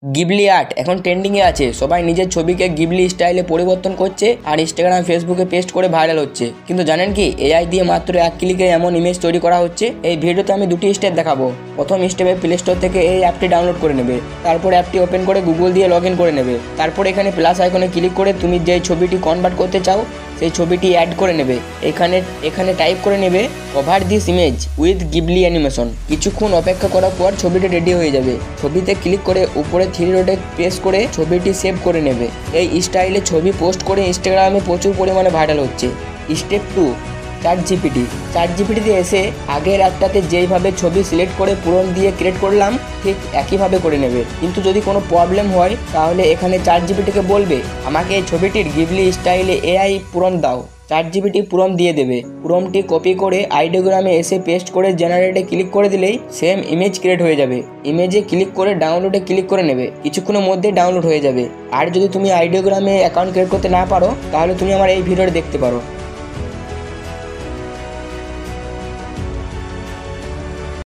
Ghibli art এখন ট্রেন্ডিংয়ে আছে। সবাই নিজের ছবিকে গিবলি স্টাইলে পরিবর্তন করছে আর ইনস্টাগ্রাম ফেসবুকে পেস্ট করে ভাইরাল হচ্ছে। কিন্তু জানেন কি, এআই দিয়ে মাত্র 1 ক্লিকে এমন ইমেজ তৈরি করা হচ্ছে। এই ভিডিওতে আমি দুটি স্টেপ দেখাবো। প্রথম স্টেপে প্লে স্টোর থেকে এই অ্যাপটি ডাউনলোড করে নেবে। তারপর অ্যাপটি ওপেন করে গুগল দিয়ে লগ ইন করে নেবে। তারপর এখানে প্লাস আইকনে ক্লিক করে তুমি যে ছবিটি কনভার্ট করতে চাও সেই ছবিটি অ্যাড করে নেবে। এখানে টাইপ করে নেবে cover this image with Ghibli animation. কিছুক্ষণ অপেক্ষা করার পর ছবিটি রেডি হয়ে যাবে। ছবিতে ক্লিক করে উপরে 3 ডটে প্রেস করে ছবিটি সেভ করে নেবে। এই স্টাইলে ছবি পোস্ট করে ইনস্টাগ্রামে প্রচুর পরিমাণে ভাইরাল হচ্ছে। স্টেপ 2, চ্যাট জিপিটিতে এসে আগের একটাতে যেইভাবে ছবি সিলেক্ট করে পূরণ দিয়ে ক্রিয়েট করলাম ঠিক একইভাবে করে নেবে। কিন্তু যদি কোনো প্রবলেম হয় তাহলে এখানে চ্যাট জিপিটিকে বলবে আমাকে এই ছবিটির গিবলি স্টাইলে এআই পূরণ দাও। চ্যাট জিপিটি পূরণ দিয়ে দেবে। পূরণটি কপি করে আইডিওগ্রামে এসে পেস্ট করে জেনারেটে ক্লিক করে দিলেই সেম ইমেজ ক্রিয়েট হয়ে যাবে। ইমেজে ক্লিক করে ডাউনলোডে ক্লিক করে নেবে। কিছুক্ষণের মধ্যে ডাউনলোড হয়ে যাবে। আর যদি তুমি আইডিওগ্রামে অ্যাকাউন্ট ক্রিয়েট করতে না পারো তাহলে তুমি আমার এই ভিডিওটা দেখতে পারো।